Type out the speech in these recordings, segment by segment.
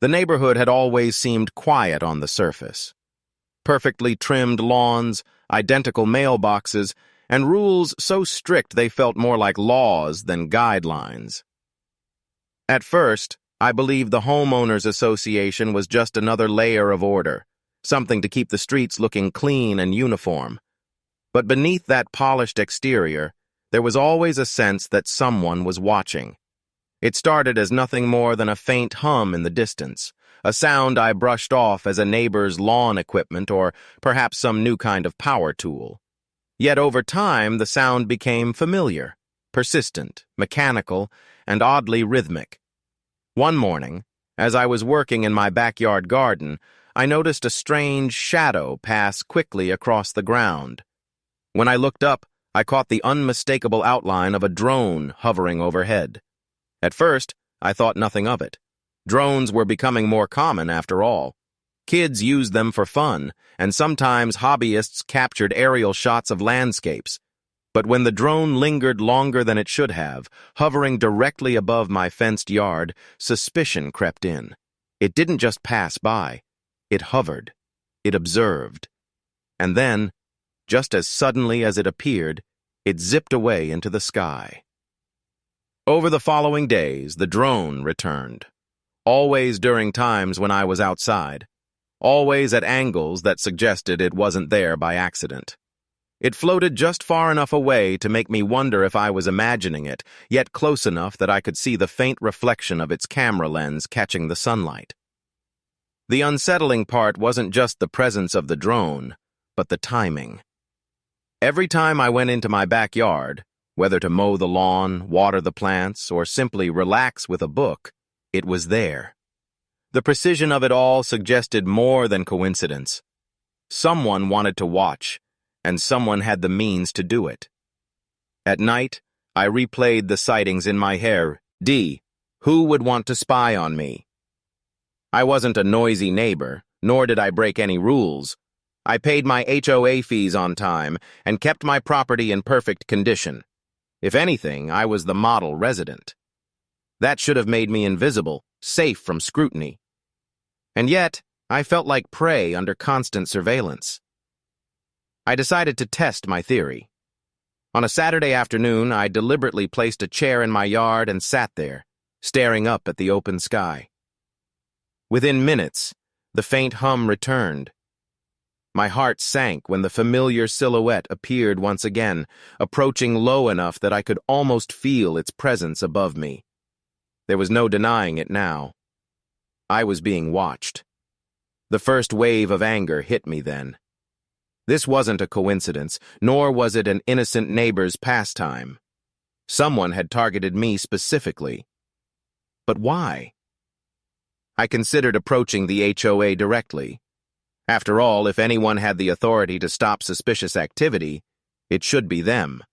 The neighborhood had always seemed quiet on the surface. Perfectly trimmed lawns, identical mailboxes, and rules so strict they felt more like laws than guidelines. At first, I believed the Homeowners Association was just another layer of order, something to keep the streets looking clean and uniform. But beneath that polished exterior, there was always a sense that someone was watching. It started as nothing more than a faint hum in the distance, a sound I brushed off as a neighbor's lawn equipment or perhaps some new kind of power tool. Yet over time, the sound became familiar, persistent, mechanical, and oddly rhythmic. One morning, as I was working in my backyard garden, I noticed a strange shadow pass quickly across the ground. When I looked up, I caught the unmistakable outline of a drone hovering overhead. At first, I thought nothing of it. Drones were becoming more common after all. Kids used them for fun, and sometimes hobbyists captured aerial shots of landscapes. But when the drone lingered longer than it should have, hovering directly above my fenced yard, suspicion crept in. It didn't just pass by. It hovered. It observed. And then, just as suddenly as it appeared, it zipped away into the sky. Over the following days, the drone returned. Always during times when I was outside. Always at angles that suggested it wasn't there by accident. It floated just far enough away to make me wonder if I was imagining it, yet close enough that I could see the faint reflection of its camera lens catching the sunlight. The unsettling part wasn't just the presence of the drone, but the timing. Every time I went into my backyard, whether to mow the lawn, water the plants, or simply relax with a book, it was there. The precision of it all suggested more than coincidence. Someone wanted to watch, and someone had the means to do it. At night, I replayed the sightings in my head. Who would want to spy on me? I wasn't a noisy neighbor, nor did I break any rules. I paid my HOA fees on time and kept my property in perfect condition. If anything, I was the model resident. That should have made me invisible, safe from scrutiny. And yet, I felt like prey under constant surveillance. I decided to test my theory. On a Saturday afternoon, I deliberately placed a chair in my yard and sat there, staring up at the open sky. Within minutes, the faint hum returned. My heart sank when the familiar silhouette appeared once again, approaching low enough that I could almost feel its presence above me. There was no denying it now. I was being watched. The first wave of anger hit me then. This wasn't a coincidence, nor was it an innocent neighbor's pastime. Someone had targeted me specifically. But why? I considered approaching the HOA directly. After all, if anyone had the authority to stop suspicious activity, it should be them.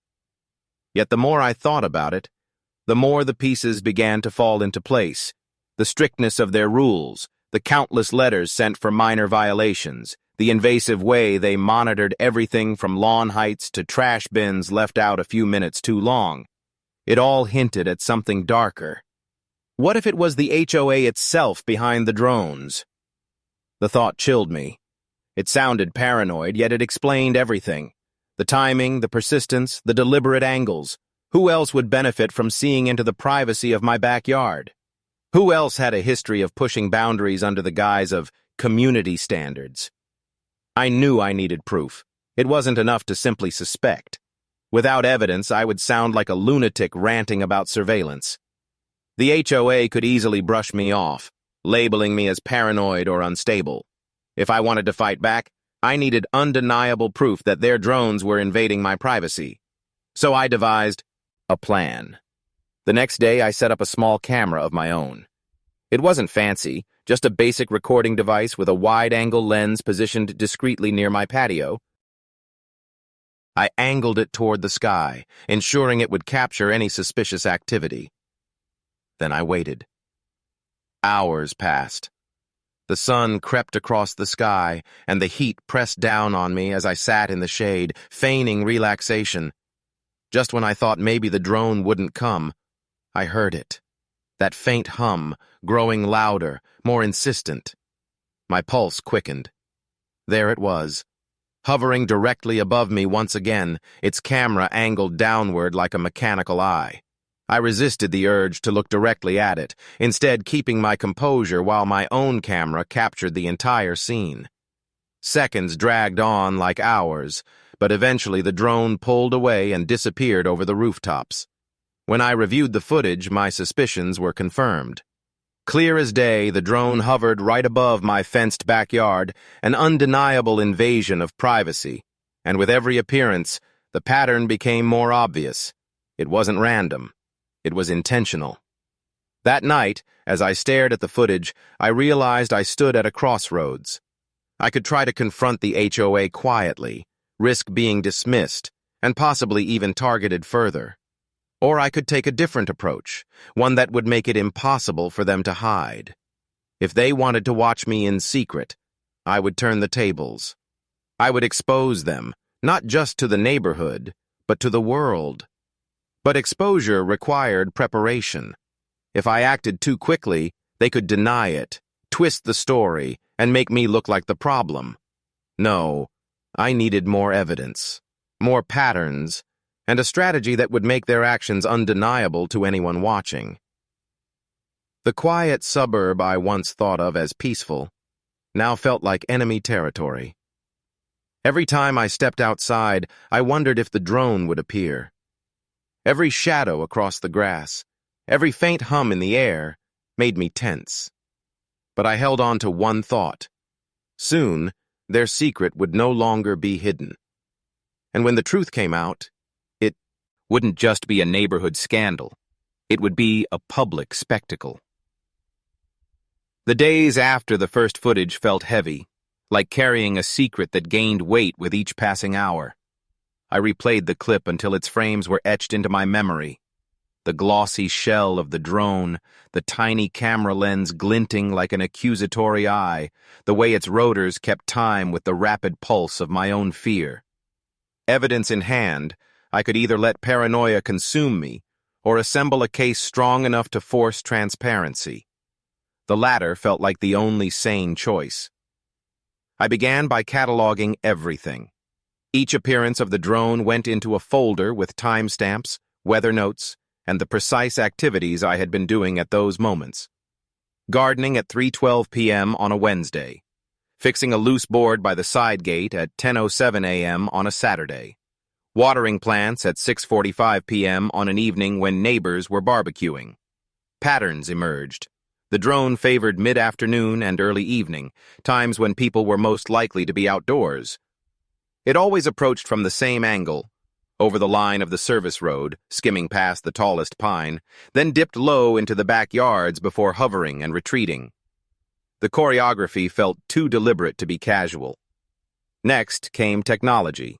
Yet the more I thought about it, the more the pieces began to fall into place. The strictness of their rules, the countless letters sent for minor violations, the invasive way they monitored everything from lawn heights to trash bins left out a few minutes too long. It all hinted at something darker. What if it was the HOA itself behind the drones? The thought chilled me. It sounded paranoid, yet it explained everything. The timing, the persistence, the deliberate angles. Who else would benefit from seeing into the privacy of my backyard? Who else had a history of pushing boundaries under the guise of community standards? I knew I needed proof. It wasn't enough to simply suspect. Without evidence, I would sound like a lunatic ranting about surveillance. The HOA could easily brush me off, labeling me as paranoid or unstable. If I wanted to fight back, I needed undeniable proof that their drones were invading my privacy. So I devised a plan. The next day, I set up a small camera of my own. It wasn't fancy, just a basic recording device with a wide-angle lens positioned discreetly near my patio. I angled it toward the sky, ensuring it would capture any suspicious activity. Then I waited. Hours passed. The sun crept across the sky, and the heat pressed down on me as I sat in the shade, feigning relaxation. Just when I thought maybe the drone wouldn't come, I heard it. That faint hum, growing louder, more insistent. My pulse quickened. There it was, hovering directly above me once again, its camera angled downward like a mechanical eye. I resisted the urge to look directly at it, instead keeping my composure while my own camera captured the entire scene. Seconds dragged on like hours, but eventually the drone pulled away and disappeared over the rooftops. When I reviewed the footage, my suspicions were confirmed. Clear as day, the drone hovered right above my fenced backyard, an undeniable invasion of privacy, and with every appearance, the pattern became more obvious. It wasn't random. It was intentional. That night, as I stared at the footage, I realized I stood at a crossroads. I could try to confront the HOA quietly, risk being dismissed, and possibly even targeted further. Or I could take a different approach, one that would make it impossible for them to hide. If they wanted to watch me in secret, I would turn the tables. I would expose them, not just to the neighborhood, but to the world. But exposure required preparation. If I acted too quickly, they could deny it, twist the story, and make me look like the problem. No, I needed more evidence, more patterns, and a strategy that would make their actions undeniable to anyone watching. The quiet suburb I once thought of as peaceful now felt like enemy territory. Every time I stepped outside, I wondered if the drone would appear. Every shadow across the grass, every faint hum in the air, made me tense. But I held on to one thought. Soon, their secret would no longer be hidden. And when the truth came out, it wouldn't just be a neighborhood scandal. It would be a public spectacle. The days after the first footage felt heavy, like carrying a secret that gained weight with each passing hour. I replayed the clip until its frames were etched into my memory. The glossy shell of the drone, the tiny camera lens glinting like an accusatory eye, the way its rotors kept time with the rapid pulse of my own fear. Evidence in hand, I could either let paranoia consume me or assemble a case strong enough to force transparency. The latter felt like the only sane choice. I began by cataloging everything. Each appearance of the drone went into a folder with timestamps, weather notes, and the precise activities I had been doing at those moments. Gardening at 3:12 p.m. on a Wednesday. Fixing a loose board by the side gate at 10:07 a.m. on a Saturday. Watering plants at 6:45 p.m. on an evening when neighbors were barbecuing. Patterns emerged. The drone favored mid-afternoon and early evening, times when people were most likely to be outdoors. It always approached from the same angle, over the line of the service road, skimming past the tallest pine, then dipped low into the backyards before hovering and retreating. The choreography felt too deliberate to be casual. Next came technology.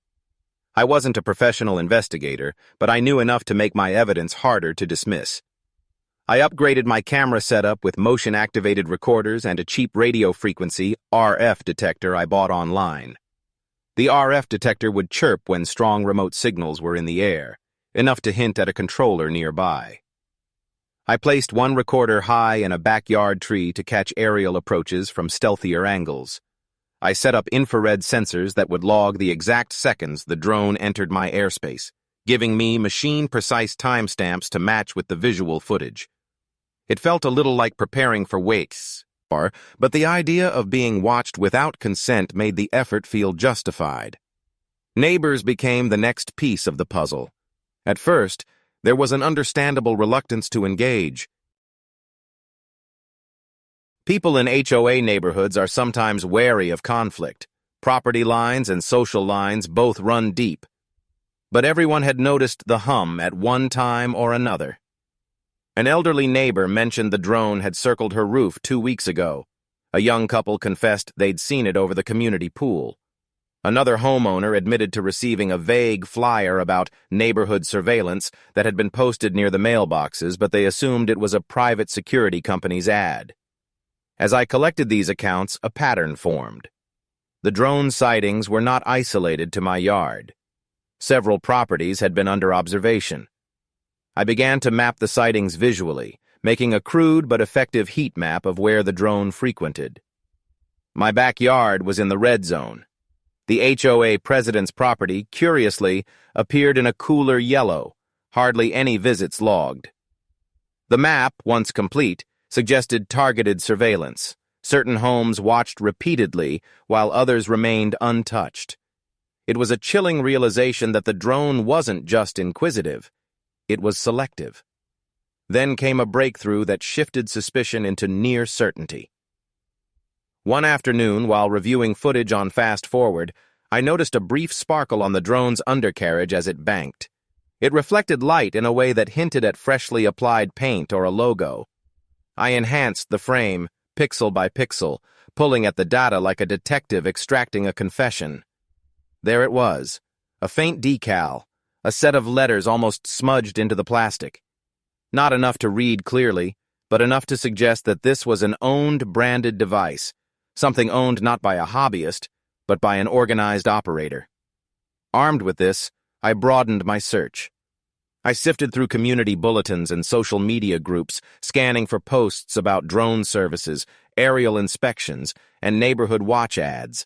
I wasn't a professional investigator, but I knew enough to make my evidence harder to dismiss. I upgraded my camera setup with motion-activated recorders and a cheap radio frequency RF detector I bought online. The RF detector would chirp when strong remote signals were in the air, enough to hint at a controller nearby. I placed one recorder high in a backyard tree to catch aerial approaches from stealthier angles. I set up infrared sensors that would log the exact seconds the drone entered my airspace, giving me machine-precise timestamps to match with the visual footage. It felt a little like preparing for wakes, but the idea of being watched without consent made the effort feel justified. Neighbors became the next piece of the puzzle. At first, there was an understandable reluctance to engage. People in HOA neighborhoods are sometimes wary of conflict. Property lines and social lines both run deep. But everyone had noticed the hum at one time or another. An elderly neighbor mentioned the drone had circled her roof 2 weeks ago. A young couple confessed they'd seen it over the community pool. Another homeowner admitted to receiving a vague flyer about neighborhood surveillance that had been posted near the mailboxes, but they assumed it was a private security company's ad. As I collected these accounts, a pattern formed. The drone sightings were not isolated to my yard. Several properties had been under observation. I began to map the sightings visually, making a crude but effective heat map of where the drone frequented. My backyard was in the red zone. The HOA president's property, curiously, appeared in a cooler yellow, hardly any visits logged. The map, once complete, suggested targeted surveillance. Certain homes watched repeatedly, while others remained untouched. It was a chilling realization that the drone wasn't just inquisitive, it was selective. Then came a breakthrough that shifted suspicion into near certainty. One afternoon, while reviewing footage on Fast Forward, I noticed a brief sparkle on the drone's undercarriage as it banked. It reflected light in a way that hinted at freshly applied paint or a logo. I enhanced the frame, pixel by pixel, pulling at the data like a detective extracting a confession. There it was, a faint decal, a set of letters almost smudged into the plastic. Not enough to read clearly, but enough to suggest that this was an owned, branded device, something owned not by a hobbyist, but by an organized operator. Armed with this, I broadened my search. I sifted through community bulletins and social media groups, scanning for posts about drone services, aerial inspections, and neighborhood watch ads.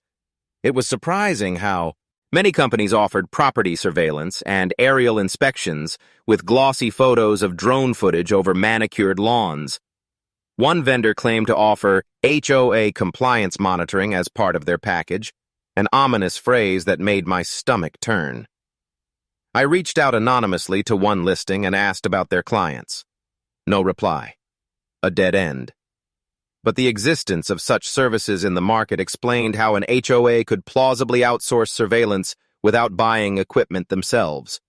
It was surprising how many companies offered property surveillance and aerial inspections with glossy photos of drone footage over manicured lawns. One vendor claimed to offer HOA compliance monitoring as part of their package, an ominous phrase that made my stomach turn. I reached out anonymously to one listing and asked about their clients. No reply. A dead end. But the existence of such services in the market explained how an HOA could plausibly outsource surveillance without buying equipment themselves.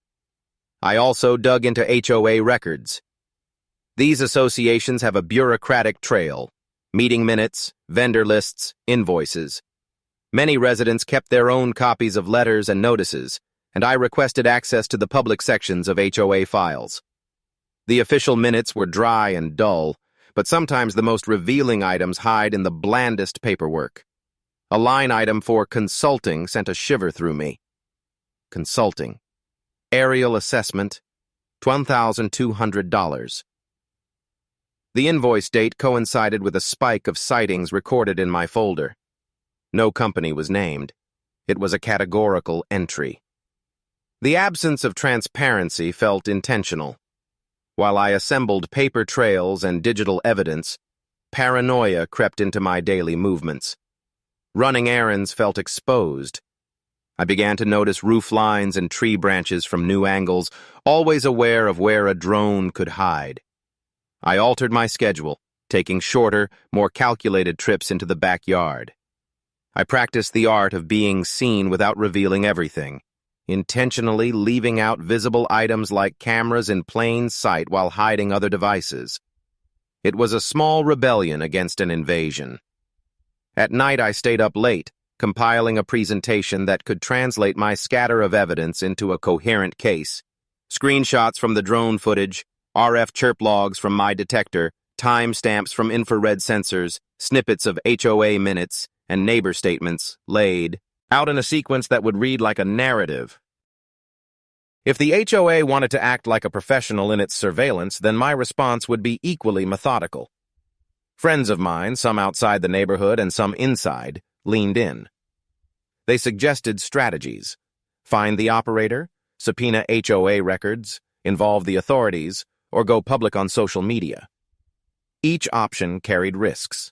I also dug into HOA records. These associations have a bureaucratic trail: meeting minutes, vendor lists, invoices. Many residents kept their own copies of letters and notices, and I requested access to the public sections of HOA files. The official minutes were dry and dull, but sometimes the most revealing items hide in the blandest paperwork. A line item for consulting sent a shiver through me. Consulting. Aerial assessment, $1,200. The invoice date coincided with a spike of sightings recorded in my folder. No company was named. It was a categorical entry. The absence of transparency felt intentional. While I assembled paper trails and digital evidence, paranoia crept into my daily movements. Running errands felt exposed. I began to notice roof lines and tree branches from new angles, always aware of where a drone could hide. I altered my schedule, taking shorter, more calculated trips into the backyard. I practiced the art of being seen without revealing everything, intentionally leaving out visible items like cameras in plain sight while hiding other devices. It was a small rebellion against an invasion. At night I stayed up late, compiling a presentation that could translate my scatter of evidence into a coherent case. Screenshots from the drone footage, RF chirp logs from my detector, timestamps from infrared sensors, snippets of HOA minutes, and neighbor statements laid out in a sequence that would read like a narrative. If the HOA wanted to act like a professional in its surveillance, then my response would be equally methodical. Friends of mine, some outside the neighborhood and some inside, leaned in. They suggested strategies: find the operator, subpoena HOA records, involve the authorities, or go public on social media. Each option carried risks.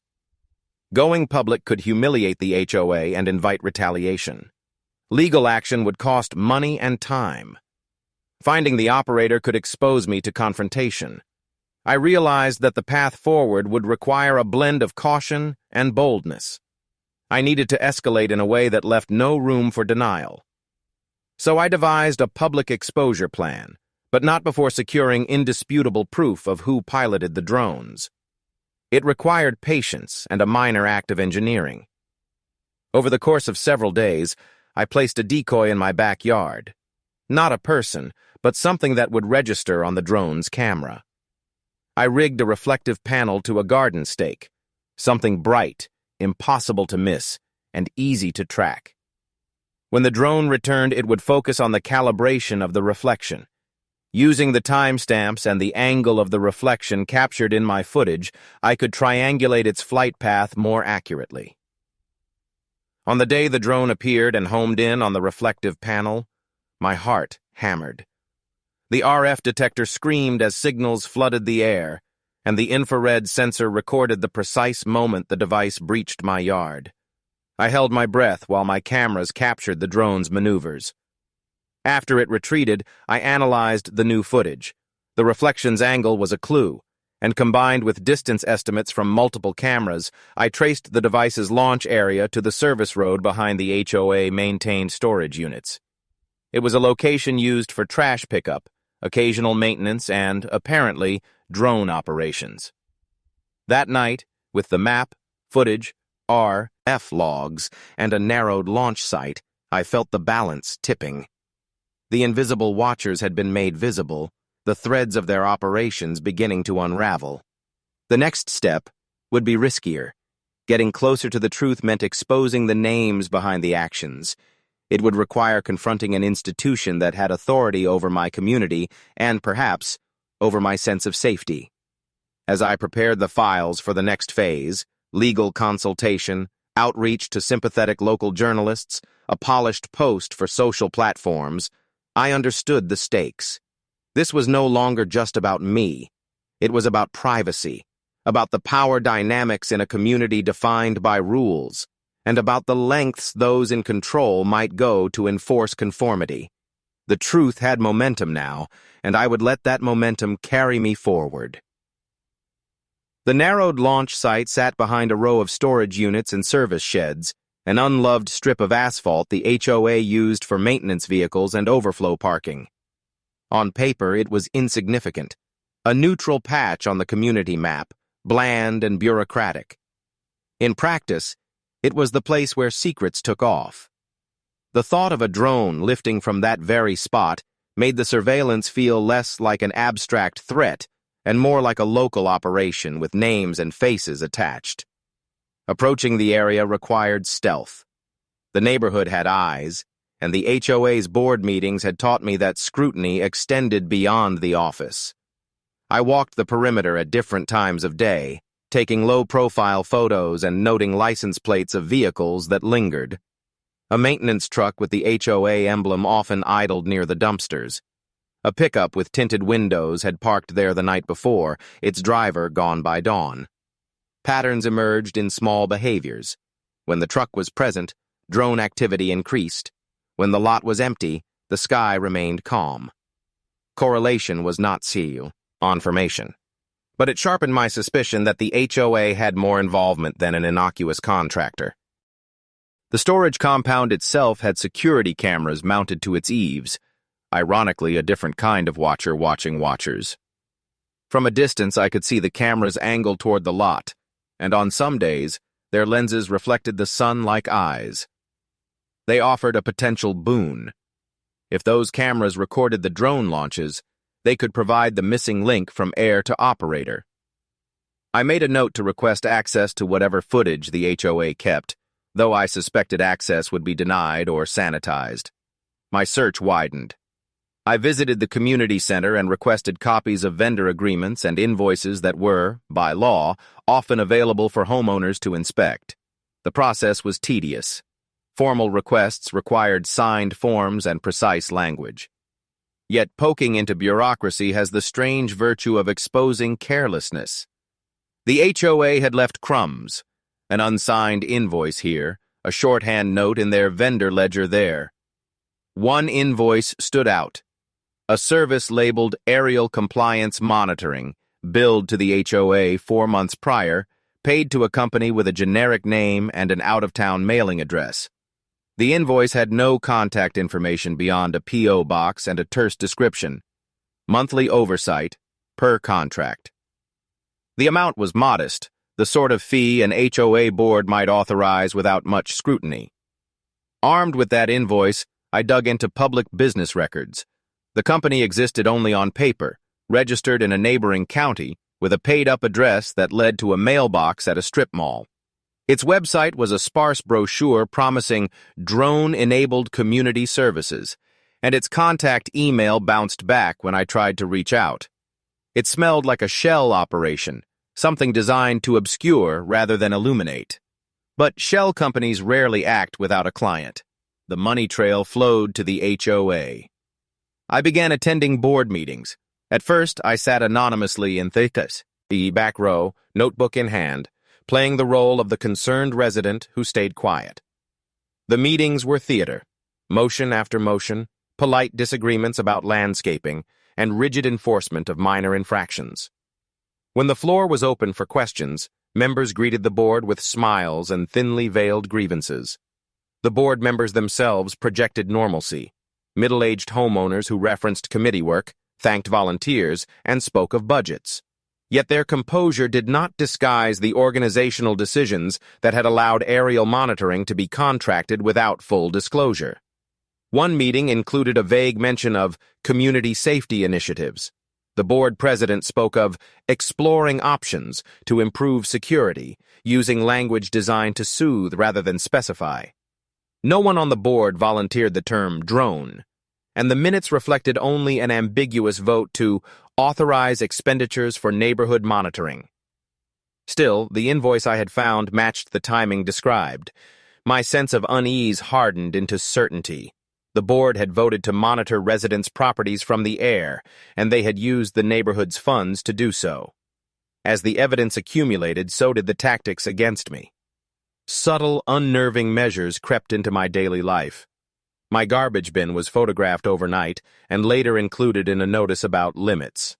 Going public could humiliate the HOA and invite retaliation. Legal action would cost money and time. Finding the operator could expose me to confrontation. I realized that the path forward would require a blend of caution and boldness. I needed to escalate in a way that left no room for denial. So I devised a public exposure plan, but not before securing indisputable proof of who piloted the drones. It required patience and a minor act of engineering. Over the course of several days, I placed a decoy in my backyard. Not a person, but something that would register on the drone's camera. I rigged a reflective panel to a garden stake, something bright, impossible to miss, and easy to track. When the drone returned, it would focus on the calibration of the reflection. Using the timestamps and the angle of the reflection captured in my footage, I could triangulate its flight path more accurately. On the day the drone appeared and homed in on the reflective panel, my heart hammered. The RF detector screamed as signals flooded the air, and the infrared sensor recorded the precise moment the device breached my yard. I held my breath while my cameras captured the drone's maneuvers. After it retreated, I analyzed the new footage. The reflection's angle was a clue, and combined with distance estimates from multiple cameras, I traced the device's launch area to the service road behind the HOA-maintained storage units. It was a location used for trash pickup, occasional maintenance, and, apparently, drone operations. That night, with the map, footage, RF logs, and a narrowed launch site, I felt the balance tipping. The invisible watchers had been made visible, the threads of their operations beginning to unravel. The next step would be riskier. Getting closer to the truth meant exposing the names behind the actions. It would require confronting an institution that had authority over my community and, perhaps, over my sense of safety. As I prepared the files for the next phase, legal consultation, outreach to sympathetic local journalists, a polished post for social platforms, I understood the stakes. This was no longer just about me. It was about privacy, about the power dynamics in a community defined by rules, and about the lengths those in control might go to enforce conformity. The truth had momentum now, and I would let that momentum carry me forward. The narrowed launch site sat behind a row of storage units and service sheds, an unloved strip of asphalt the HOA used for maintenance vehicles and overflow parking. On paper, it was insignificant, a neutral patch on the community map, bland and bureaucratic. In practice, it was the place where secrets took off. The thought of a drone lifting from that very spot made the surveillance feel less like an abstract threat and more like a local operation with names and faces attached. Approaching the area required stealth. The neighborhood had eyes, and the HOA's board meetings had taught me that scrutiny extended beyond the office. I walked the perimeter at different times of day, taking low-profile photos and noting license plates of vehicles that lingered. A maintenance truck with the HOA emblem often idled near the dumpsters. A pickup with tinted windows had parked there the night before, its driver gone by dawn. Patterns emerged in small behaviors. When the truck was present, drone activity increased. When the lot was empty, the sky remained calm. Correlation was not confirmation. But it sharpened my suspicion that the HOA had more involvement than an innocuous contractor. The storage compound itself had security cameras mounted to its eaves, ironically a different kind of watcher watching watchers. From a distance, I could see the cameras angled toward the lot, and on some days, their lenses reflected the sun like eyes. They offered a potential boon. If those cameras recorded the drone launches, they could provide the missing link from air to operator. I made a note to request access to whatever footage the HOA kept, though I suspected access would be denied or sanitized. My search widened. I visited the community center and requested copies of vendor agreements and invoices that were, by law, often available for homeowners to inspect. The process was tedious. Formal requests required signed forms and precise language. Yet poking into bureaucracy has the strange virtue of exposing carelessness. The HOA had left crumbs, an unsigned invoice here, a shorthand note in their vendor ledger there. One invoice stood out. A service labeled Aerial Compliance Monitoring, billed to the HOA 4 months prior, paid to a company with a generic name and an out-of-town mailing address. The invoice had no contact information beyond a P.O. box and a terse description. Monthly oversight, per contract. The amount was modest, the sort of fee an HOA board might authorize without much scrutiny. Armed with that invoice, I dug into public business records. The company existed only on paper, registered in a neighboring county, with a paid-up address that led to a mailbox at a strip mall. Its website was a sparse brochure promising drone-enabled community services, and its contact email bounced back when I tried to reach out. It smelled like a shell operation, something designed to obscure rather than illuminate. But shell companies rarely act without a client. The money trail flowed to the HOA. I began attending board meetings. At first, I sat anonymously in the back row, notebook in hand, playing the role of the concerned resident who stayed quiet. The meetings were theater, motion after motion, polite disagreements about landscaping, and rigid enforcement of minor infractions. When the floor was open for questions, members greeted the board with smiles and thinly veiled grievances. The board members themselves projected normalcy. Middle-aged homeowners who referenced committee work, thanked volunteers, and spoke of budgets. Yet their composure did not disguise the organizational decisions that had allowed aerial monitoring to be contracted without full disclosure. One meeting included a vague mention of community safety initiatives. The board president spoke of exploring options to improve security, using language designed to soothe rather than specify. No one on the board volunteered the term drone, and the minutes reflected only an ambiguous vote to authorize expenditures for neighborhood monitoring. Still, the invoice I had found matched the timing described. My sense of unease hardened into certainty. The board had voted to monitor residents' properties from the air, and they had used the neighborhood's funds to do so. As the evidence accumulated, so did the tactics against me. Subtle, unnerving measures crept into my daily life. My garbage bin was photographed overnight and later included in a notice about limits.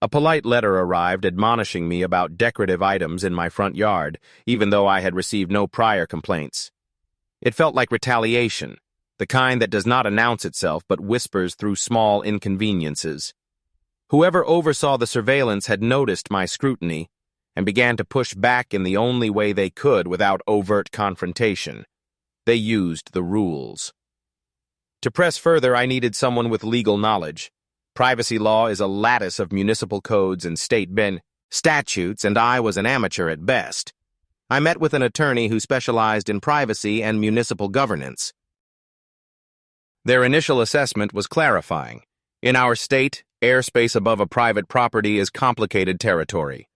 A polite letter arrived admonishing me about decorative items in my front yard, even though I had received no prior complaints. It felt like retaliation, the kind that does not announce itself but whispers through small inconveniences. Whoever oversaw the surveillance had noticed my scrutiny and began to push back in the only way they could without overt confrontation. They used the rules. To press further, I needed someone with legal knowledge. Privacy law is a lattice of municipal codes and state statutes, and I was an amateur at best. I met with an attorney who specialized in privacy and municipal governance. Their initial assessment was clarifying. In our state, airspace above a private property is complicated territory.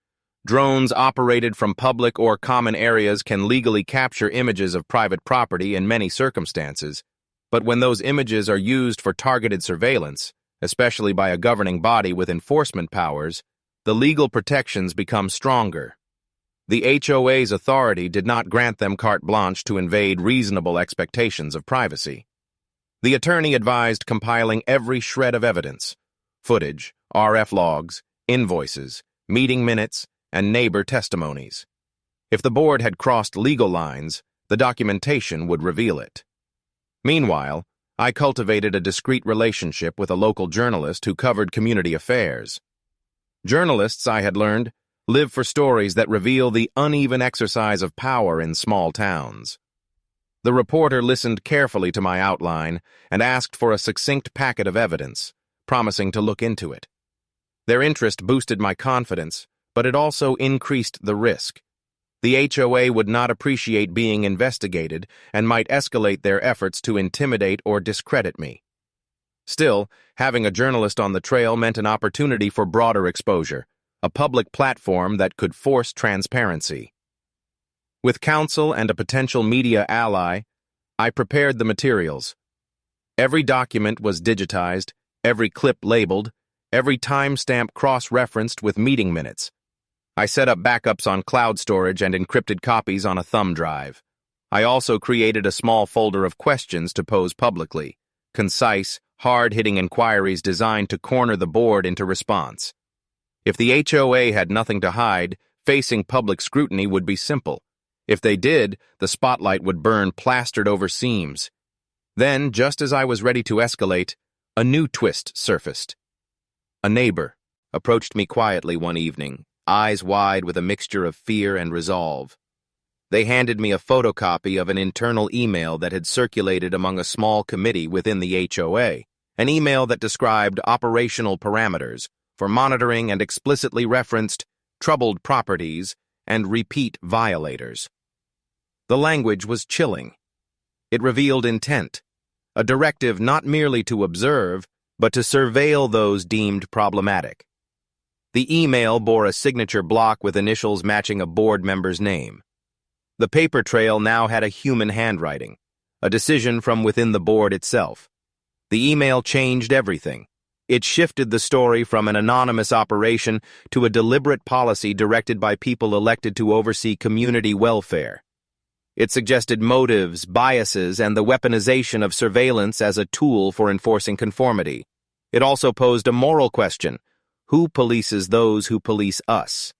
Drones operated from public or common areas can legally capture images of private property in many circumstances, but when those images are used for targeted surveillance, especially by a governing body with enforcement powers, the legal protections become stronger. The HOA's authority did not grant them carte blanche to invade reasonable expectations of privacy. The attorney advised compiling every shred of evidence: footage, RF logs, invoices, meeting minutes, and neighbor testimonies. If the board had crossed legal lines, the documentation would reveal it. Meanwhile, I cultivated a discreet relationship with a local journalist who covered community affairs. Journalists, I had learned, live for stories that reveal the uneven exercise of power in small towns. The reporter listened carefully to my outline and asked for a succinct packet of evidence, promising to look into it. Their interest boosted my confidence, but it also increased the risk. The HOA would not appreciate being investigated and might escalate their efforts to intimidate or discredit me. Still, having a journalist on the trail meant an opportunity for broader exposure, a public platform that could force transparency. With counsel and a potential media ally, I prepared the materials. Every document was digitized, every clip labeled, every timestamp cross-referenced with meeting minutes. I set up backups on cloud storage and encrypted copies on a thumb drive. I also created a small folder of questions to pose publicly, concise, hard-hitting inquiries designed to corner the board into response. If the HOA had nothing to hide, facing public scrutiny would be simple. If they did, the spotlight would burn plastered over seams. Then, just as I was ready to escalate, a new twist surfaced. A neighbor approached me quietly one evening, eyes wide with a mixture of fear and resolve. They handed me a photocopy of an internal email that had circulated among a small committee within the HOA, an email that described operational parameters for monitoring and explicitly referenced troubled properties and repeat violators. The language was chilling. It revealed intent, a directive not merely to observe, but to surveil those deemed problematic. The email bore a signature block with initials matching a board member's name. The paper trail now had a human handwriting, a decision from within the board itself. The email changed everything. It shifted the story from an anonymous operation to a deliberate policy directed by people elected to oversee community welfare. It suggested motives, biases, and the weaponization of surveillance as a tool for enforcing conformity. It also posed a moral question: who polices those who police us?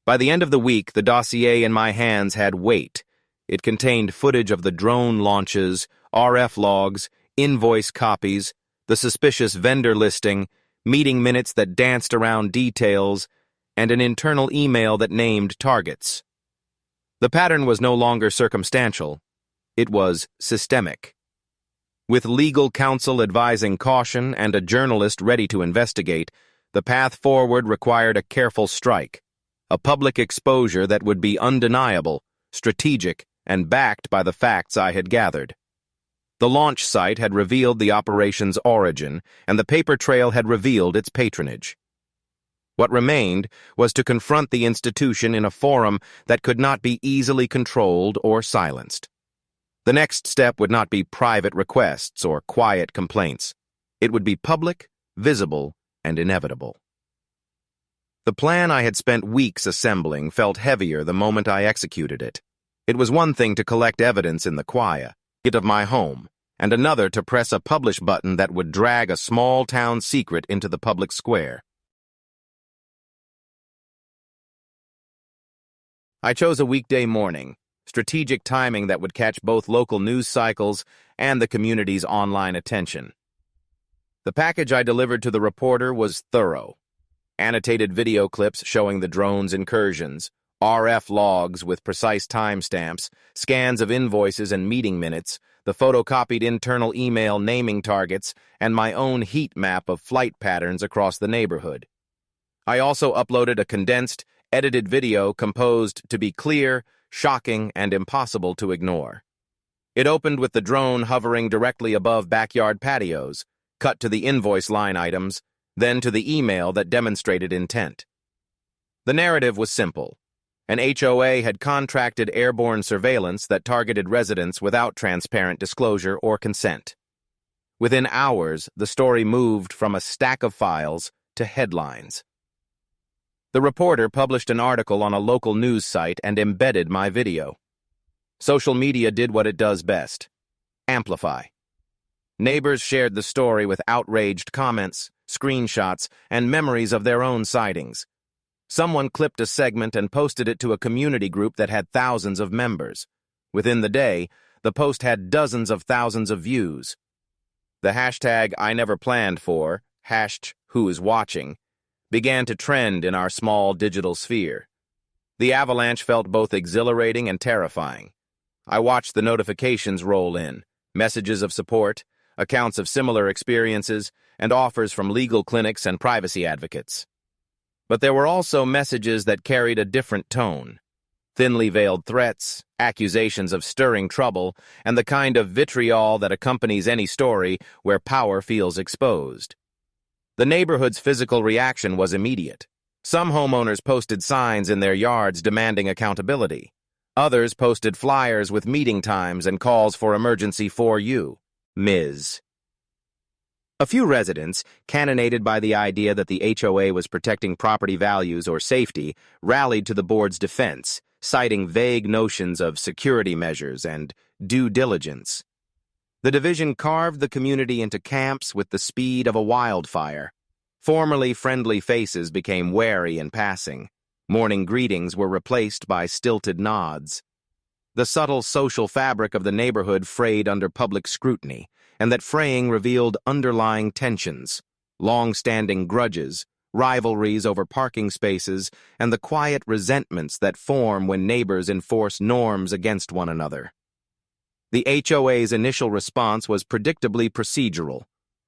By the end of the week, the dossier in my hands had weight. It contained footage of the drone launches, RF logs, invoice copies, the suspicious vendor listing, meeting minutes that danced around details, and an internal email that named targets. The pattern was no longer circumstantial. It was systemic. With legal counsel advising caution and a journalist ready to investigate, the path forward required a careful strike, a public exposure that would be undeniable, strategic, and backed by the facts I had gathered. The launch site had revealed the operation's origin, and the paper trail had revealed its patronage. What remained was to confront the institution in a forum that could not be easily controlled or silenced. The next step would not be private requests or quiet complaints. It would be public, visible, and inevitable. The plan I had spent weeks assembling felt heavier the moment I executed it. It was one thing to collect evidence in the quiet of my home, and another to press a publish button that would drag a small-town secret into the public square. I chose a weekday morning, strategic timing that would catch both local news cycles and the community's online attention. The package I delivered to the reporter was thorough. Annotated video clips showing the drone's incursions, RF logs with precise timestamps, scans of invoices and meeting minutes, the photocopied internal email naming targets, and my own heat map of flight patterns across the neighborhood. I also uploaded a condensed, edited video composed to be clear, shocking, and impossible to ignore. It opened with the drone hovering directly above backyard patios, cut to the invoice line items, then to the email that demonstrated intent. The narrative was simple. An HOA had contracted airborne surveillance that targeted residents without transparent disclosure or consent. Within hours, the story moved from a stack of files to headlines. The reporter published an article on a local news site and embedded my video. Social media did what it does best: amplify. Neighbors shared the story with outraged comments, screenshots, and memories of their own sightings. Someone clipped a segment and posted it to a community group that had thousands of members. Within the day, the post had dozens of thousands of views. The hashtag I never planned for, #WhoIsWatching, began to trend in our small digital sphere. The avalanche felt both exhilarating and terrifying. I watched the notifications roll in, messages of support, accounts of similar experiences, and offers from legal clinics and privacy advocates. But there were also messages that carried a different tone. Thinly veiled threats, accusations of stirring trouble, and the kind of vitriol that accompanies any story where power feels exposed. The neighborhood's physical reaction was immediate. Some homeowners posted signs in their yards demanding accountability. Others posted flyers with meeting times and calls for emergency 4U, Ms. A few residents, cannonaded by the idea that the HOA was protecting property values or safety, rallied to the board's defense, citing vague notions of security measures and due diligence. The division carved the community into camps with the speed of a wildfire. Formerly friendly faces became wary in passing. Morning greetings were replaced by stilted nods. The subtle social fabric of the neighborhood frayed under public scrutiny, and that fraying revealed underlying tensions, long-standing grudges, rivalries over parking spaces, and the quiet resentments that form when neighbors enforce norms against one another. The HOA's initial response was predictably procedural.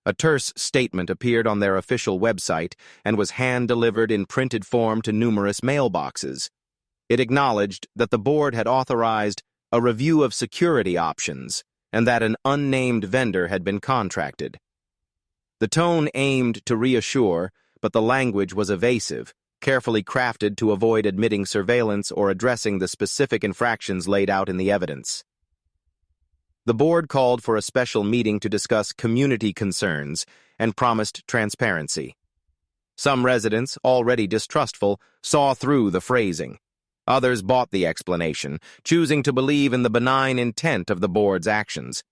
A terse statement appeared on their official website and was hand-delivered in printed form to numerous mailboxes. It acknowledged that the board had authorized a review of security options and that an unnamed vendor had been contracted. The tone aimed to reassure, but the language was evasive, carefully crafted to avoid admitting surveillance or addressing the specific infractions laid out in the evidence. The board called for a special meeting to discuss community concerns and promised transparency. Some residents, already distrustful, saw through the phrasing. Others bought the explanation, choosing to believe in the benign intent of the board's actions.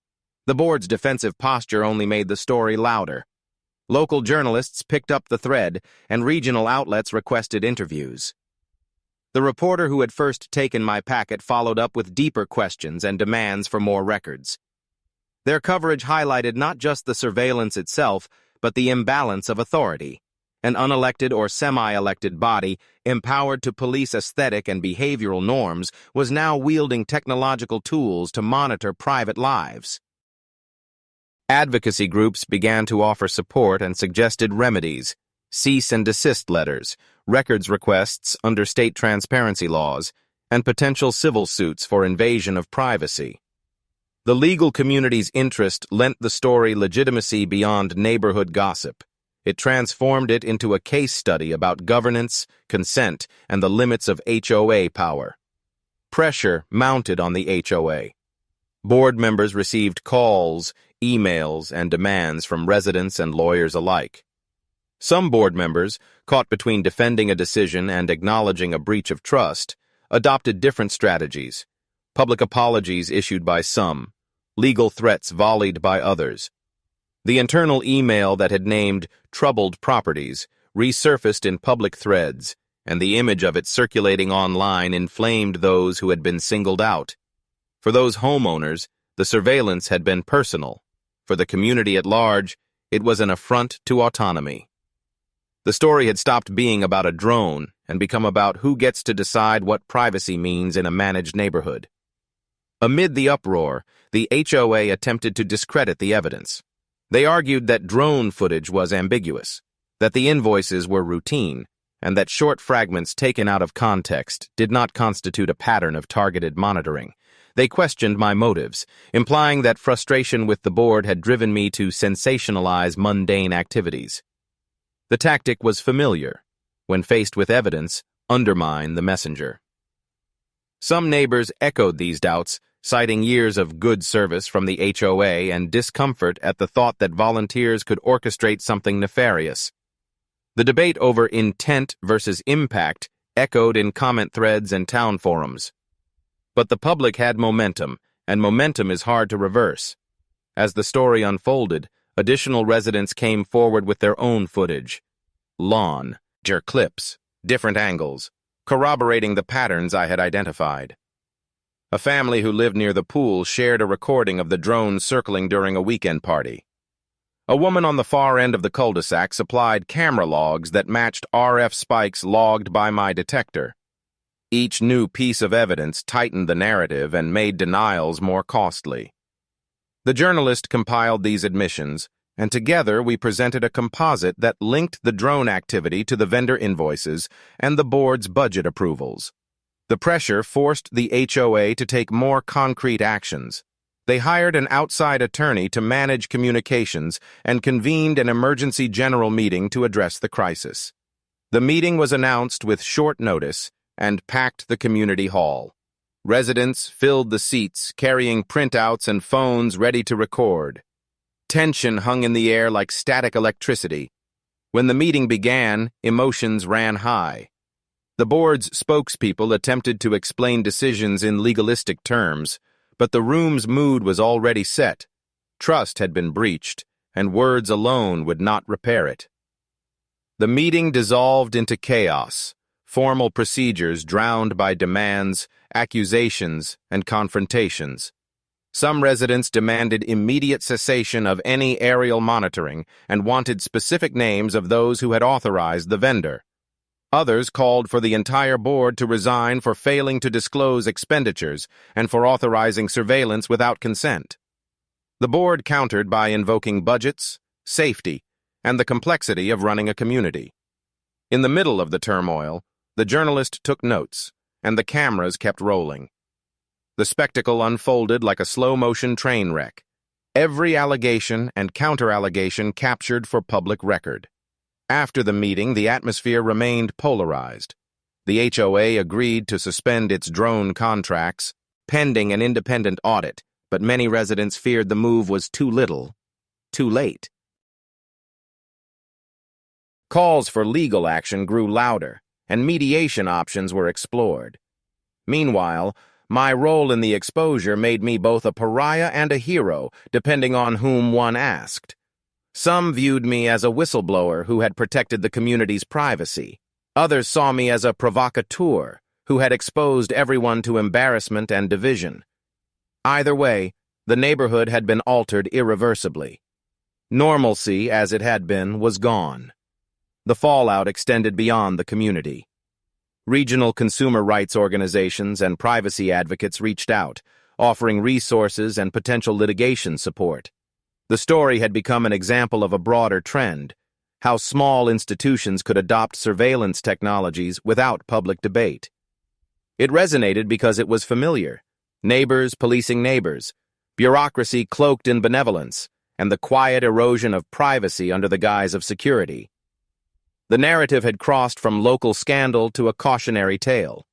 The board's defensive posture only made the story louder. Local journalists picked up the thread, and regional outlets requested interviews. The reporter who had first taken my packet followed up with deeper questions and demands for more records. Their coverage highlighted not just the surveillance itself, but the imbalance of authority. An unelected or semi-elected body, empowered to police aesthetic and behavioral norms, was now wielding technological tools to monitor private lives. Advocacy groups began to offer support and suggested remedies: cease and desist letters, records requests under state transparency laws, and potential civil suits for invasion of privacy. The legal community's interest lent the story legitimacy beyond neighborhood gossip. It transformed it into a case study about governance, consent, and the limits of HOA power. Pressure mounted on the HOA. Board members received calls, emails, and demands from residents and lawyers alike. Some board members, caught between defending a decision and acknowledging a breach of trust, adopted different strategies: public apologies issued by some, legal threats volleyed by others. The internal email that had named troubled properties resurfaced in public threads, and the image of it circulating online inflamed those who had been singled out. For those homeowners, the surveillance had been personal. For the community at large, it was an affront to autonomy. The story had stopped being about a drone and become about who gets to decide what privacy means in a managed neighborhood. Amid the uproar, the HOA attempted to discredit the evidence. They argued that drone footage was ambiguous, that the invoices were routine, and that short fragments taken out of context did not constitute a pattern of targeted monitoring. They questioned my motives, implying that frustration with the board had driven me to sensationalize mundane activities. The tactic was familiar. When faced with evidence, undermine the messenger. Some neighbors echoed these doubts, citing years of good service from the HOA and discomfort at the thought that volunteers could orchestrate something nefarious. The debate over intent versus impact echoed in comment threads and town forums. But the public had momentum, and momentum is hard to reverse. As the story unfolded, additional residents came forward with their own footage. Lawn, clips, different angles, corroborating the patterns I had identified. A family who lived near the pool shared a recording of the drone circling during a weekend party. A woman on the far end of the cul-de-sac supplied camera logs that matched RF spikes logged by my detector. Each new piece of evidence tightened the narrative and made denials more costly. The journalist compiled these admissions, and together we presented a composite that linked the drone activity to the vendor invoices and the board's budget approvals. The pressure forced the HOA to take more concrete actions. They hired an outside attorney to manage communications and convened an emergency general meeting to address the crisis. The meeting was announced with short notice and packed the community hall. Residents filled the seats, carrying printouts and phones ready to record. Tension hung in the air like static electricity. When the meeting began, emotions ran high. The board's spokespeople attempted to explain decisions in legalistic terms, but the room's mood was already set. Trust had been breached, and words alone would not repair it. The meeting dissolved into chaos, formal procedures drowned by demands, accusations, and confrontations. Some residents demanded immediate cessation of any aerial monitoring and wanted specific names of those who had authorized the vendor. Others called for the entire board to resign for failing to disclose expenditures and for authorizing surveillance without consent. The board countered by invoking budgets, safety, and the complexity of running a community. In the middle of the turmoil, the journalist took notes, and the cameras kept rolling. The spectacle unfolded like a slow-motion train wreck. Every allegation and counter-allegation captured for public record. After the meeting, the atmosphere remained polarized. The HOA agreed to suspend its drone contracts, pending an independent audit, but many residents feared the move was too little, too late. Calls for legal action grew louder, and mediation options were explored. Meanwhile, my role in the exposure made me both a pariah and a hero, depending on whom one asked. Some viewed me as a whistleblower who had protected the community's privacy. Others saw me as a provocateur who had exposed everyone to embarrassment and division. Either way, the neighborhood had been altered irreversibly. Normalcy, as it had been, was gone. The fallout extended beyond the community. Regional consumer rights organizations and privacy advocates reached out, offering resources and potential litigation support. The story had become an example of a broader trend, how small institutions could adopt surveillance technologies without public debate. It resonated because it was familiar. Neighbors policing neighbors, bureaucracy cloaked in benevolence, and the quiet erosion of privacy under the guise of security. The narrative had crossed from local scandal to a cautionary tale.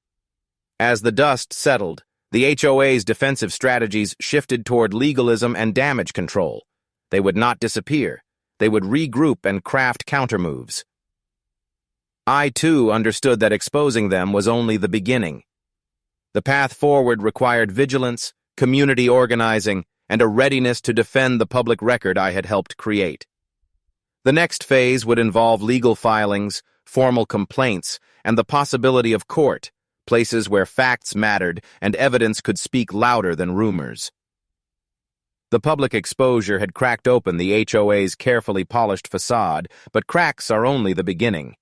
As the dust settled, the HOA's defensive strategies shifted toward legalism and damage control. They would not disappear. They would regroup and craft countermoves. I, too, understood that exposing them was only the beginning. The path forward required vigilance, community organizing, and a readiness to defend the public record I had helped create. The next phase would involve legal filings, formal complaints, and the possibility of court, places where facts mattered and evidence could speak louder than rumors. The public exposure had cracked open the HOA's carefully polished facade, but cracks are only the beginning.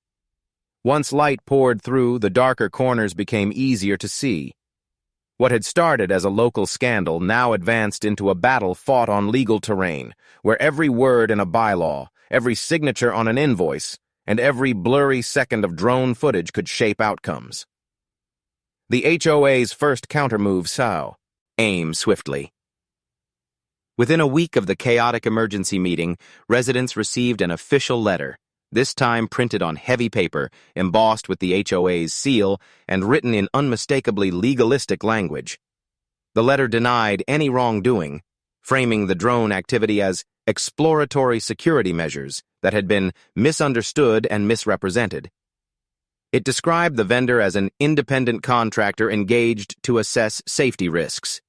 Once light poured through, the darker corners became easier to see. What had started as a local scandal now advanced into a battle fought on legal terrain, where every word in a bylaw, every signature on an invoice, and every blurry second of drone footage could shape outcomes. The HOA's first countermove saw: aim swiftly. Within a week of the chaotic emergency meeting, residents received an official letter, this time printed on heavy paper, embossed with the HOA's seal, and written in unmistakably legalistic language. The letter denied any wrongdoing, framing the drone activity as exploratory security measures that had been misunderstood and misrepresented. It described the vendor as an independent contractor engaged to assess safety risks.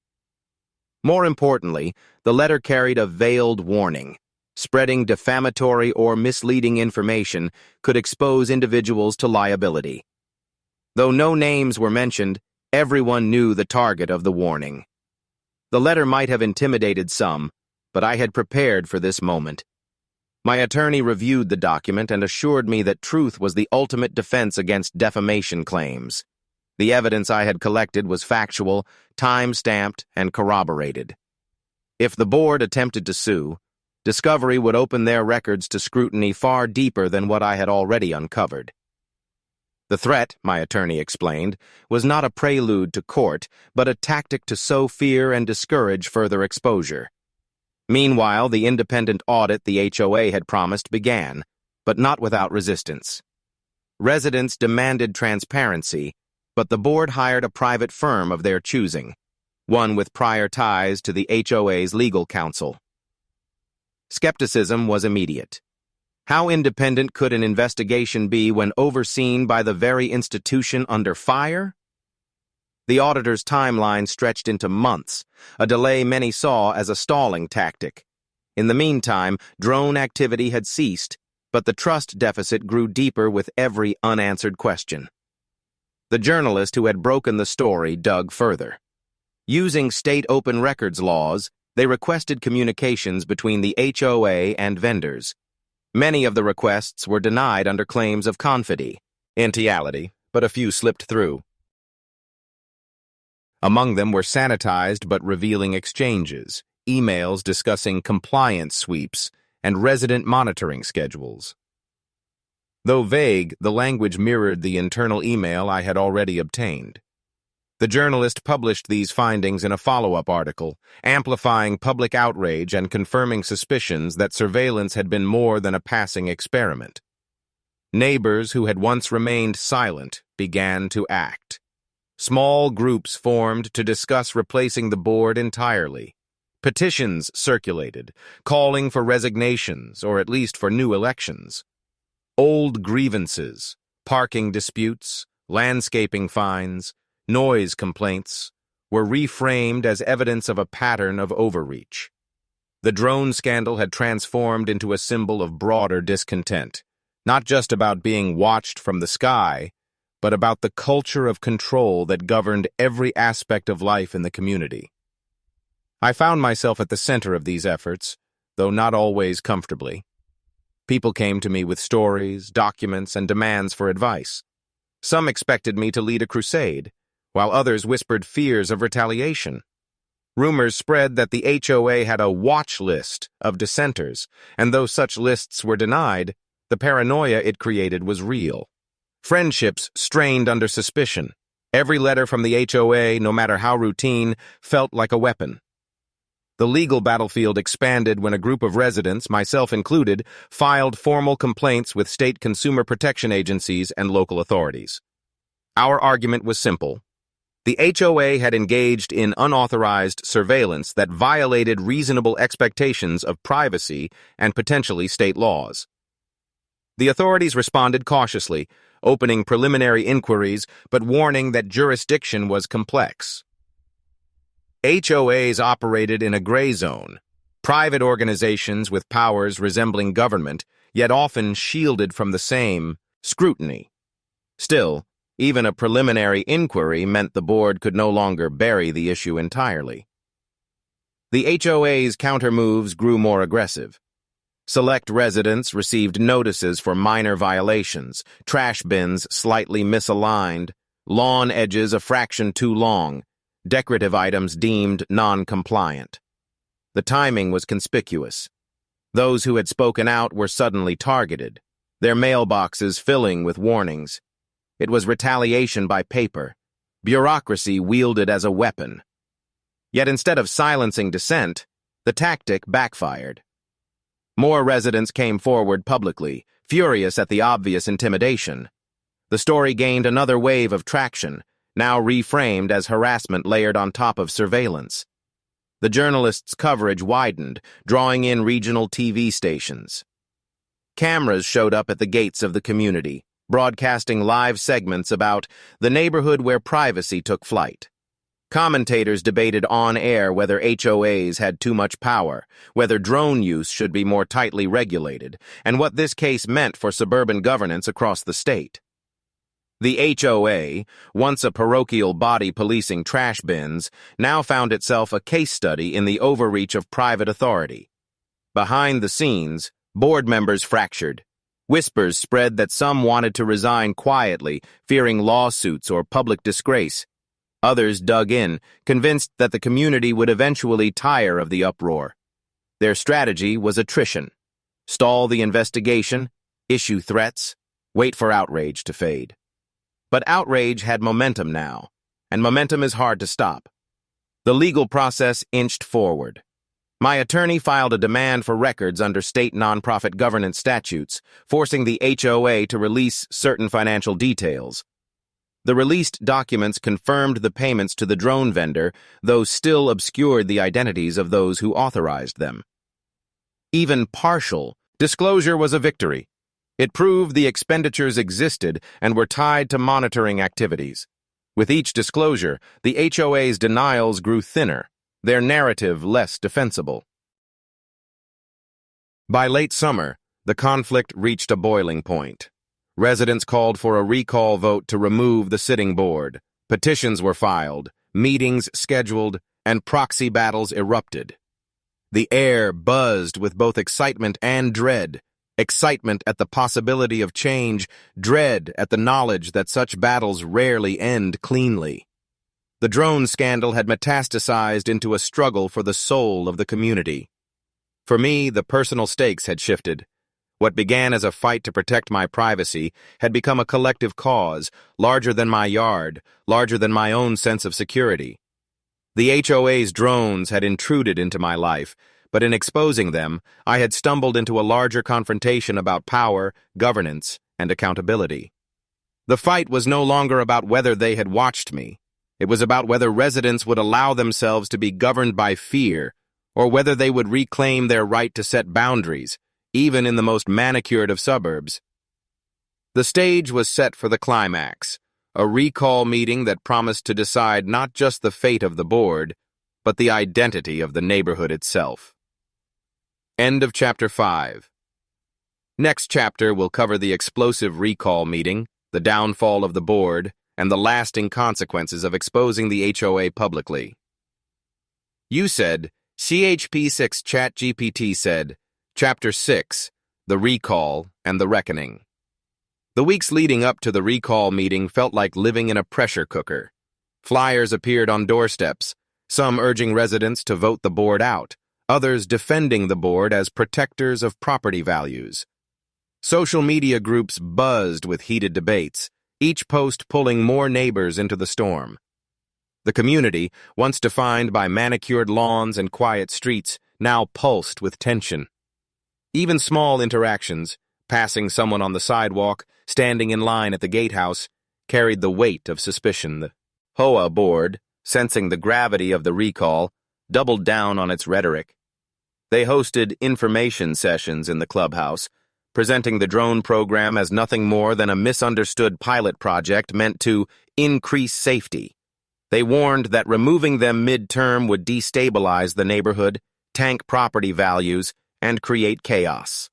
More importantly, the letter carried a veiled warning. Spreading defamatory or misleading information could expose individuals to liability. Though no names were mentioned, everyone knew the target of the warning. The letter might have intimidated some, but I had prepared for this moment. My attorney reviewed the document and assured me that truth was the ultimate defense against defamation claims. The evidence I had collected was factual, time-stamped, and corroborated. If the board attempted to sue, discovery would open their records to scrutiny far deeper than what I had already uncovered. The threat, my attorney explained, was not a prelude to court, but a tactic to sow fear and discourage further exposure. Meanwhile, the independent audit the HOA had promised began, but not without resistance. Residents demanded transparency, but the board hired a private firm of their choosing, one with prior ties to the HOA's legal counsel. Skepticism was immediate. How independent could an investigation be when overseen by the very institution under fire? The auditor's timeline stretched into months, a delay many saw as a stalling tactic. In the meantime, drone activity had ceased, but the trust deficit grew deeper with every unanswered question. The journalist who had broken the story dug further. Using state open records laws, they requested communications between the HOA and vendors. Many of the requests were denied under claims of confidentiality, but a few slipped through. Among them were sanitized but revealing exchanges, emails discussing compliance sweeps, and resident monitoring schedules. Though vague, the language mirrored the internal email I had already obtained. The journalist published these findings in a follow-up article, amplifying public outrage and confirming suspicions that surveillance had been more than a passing experiment. Neighbors who had once remained silent began to act. Small groups formed to discuss replacing the board entirely. Petitions circulated, calling for resignations or at least for new elections. Old grievances, parking disputes, landscaping fines, noise complaints were reframed as evidence of a pattern of overreach. The drone scandal had transformed into a symbol of broader discontent, not just about being watched from the sky, but about the culture of control that governed every aspect of life in the community. I found myself at the center of these efforts, though not always comfortably. People came to me with stories, documents, and demands for advice. Some expected me to lead a crusade, while others whispered fears of retaliation. Rumors spread that the HOA had a watch list of dissenters, and though such lists were denied, the paranoia it created was real. Friendships strained under suspicion. Every letter from the HOA, no matter how routine, felt like a weapon. The legal battlefield expanded when a group of residents, myself included, filed formal complaints with state consumer protection agencies and local authorities. Our argument was simple. The HOA had engaged in unauthorized surveillance that violated reasonable expectations of privacy and potentially state laws. The authorities responded cautiously, opening preliminary inquiries but warning that jurisdiction was complex. HOAs operated in a gray zone, private organizations with powers resembling government, yet often shielded from the same scrutiny. Still, even a preliminary inquiry meant the board could no longer bury the issue entirely. The HOA's countermoves grew more aggressive. Select residents received notices for minor violations, trash bins slightly misaligned, lawn edges a fraction too long, decorative items deemed non-compliant. The timing was conspicuous. Those who had spoken out were suddenly targeted, their mailboxes filling with warnings. It was retaliation by paper, bureaucracy wielded as a weapon. Yet instead of silencing dissent, the tactic backfired. More residents came forward publicly, furious at the obvious intimidation. The story gained another wave of traction, now reframed as harassment layered on top of surveillance. The journalists' coverage widened, drawing in regional TV stations. Cameras showed up at the gates of the community, broadcasting live segments about the neighborhood where privacy took flight. Commentators debated on air whether HOAs had too much power, whether drone use should be more tightly regulated, and what this case meant for suburban governance across the state. The HOA, once a parochial body policing trash bins, now found itself a case study in the overreach of private authority. Behind the scenes, board members fractured. Whispers spread that some wanted to resign quietly, fearing lawsuits or public disgrace. Others dug in, convinced that the community would eventually tire of the uproar. Their strategy was attrition. Stall the investigation, issue threats, wait for outrage to fade. But outrage had momentum now, and momentum is hard to stop. The legal process inched forward. My attorney filed a demand for records under state nonprofit governance statutes, forcing the HOA to release certain financial details. The released documents confirmed the payments to the drone vendor, though still obscured the identities of those who authorized them. Even partial disclosure was a victory. It proved the expenditures existed and were tied to monitoring activities. With each disclosure, the HOA's denials grew thinner, their narrative less defensible. By late summer, the conflict reached a boiling point. Residents called for a recall vote to remove the sitting board. Petitions were filed, meetings scheduled, and proxy battles erupted. The air buzzed with both excitement and dread. Excitement at the possibility of change, dread at the knowledge that such battles rarely end cleanly. The drone scandal had metastasized into a struggle for the soul of the community. For me, the personal stakes had shifted. What began as a fight to protect my privacy had become a collective cause, larger than my yard, larger than my own sense of security. The HOA's drones had intruded into my life, but in exposing them, I had stumbled into a larger confrontation about power, governance, and accountability. The fight was no longer about whether they had watched me. It was about whether residents would allow themselves to be governed by fear, or whether they would reclaim their right to set boundaries, even in the most manicured of suburbs. The stage was set for the climax, a recall meeting that promised to decide not just the fate of the board, but the identity of the neighborhood itself. End of Chapter 5. Next chapter will cover the explosive recall meeting, the downfall of the board, and the lasting consequences of exposing the HOA publicly. You said, CHP6 ChatGPT said, Chapter 6, The Recall and the Reckoning. The weeks leading up to the recall meeting felt like living in a pressure cooker. Flyers appeared on doorsteps, some urging residents to vote the board out, others defending the board as protectors of property values. Social media groups buzzed with heated debates, each post pulling more neighbors into the storm. The community, once defined by manicured lawns and quiet streets, now pulsed with tension. Even small interactions, passing someone on the sidewalk, standing in line at the gatehouse, carried the weight of suspicion. The HOA board, sensing the gravity of the recall, doubled down on its rhetoric. They hosted information sessions in the clubhouse, presenting the drone program as nothing more than a misunderstood pilot project meant to increase safety. They warned that removing them mid-term would destabilize the neighborhood, tank property values, and create chaos.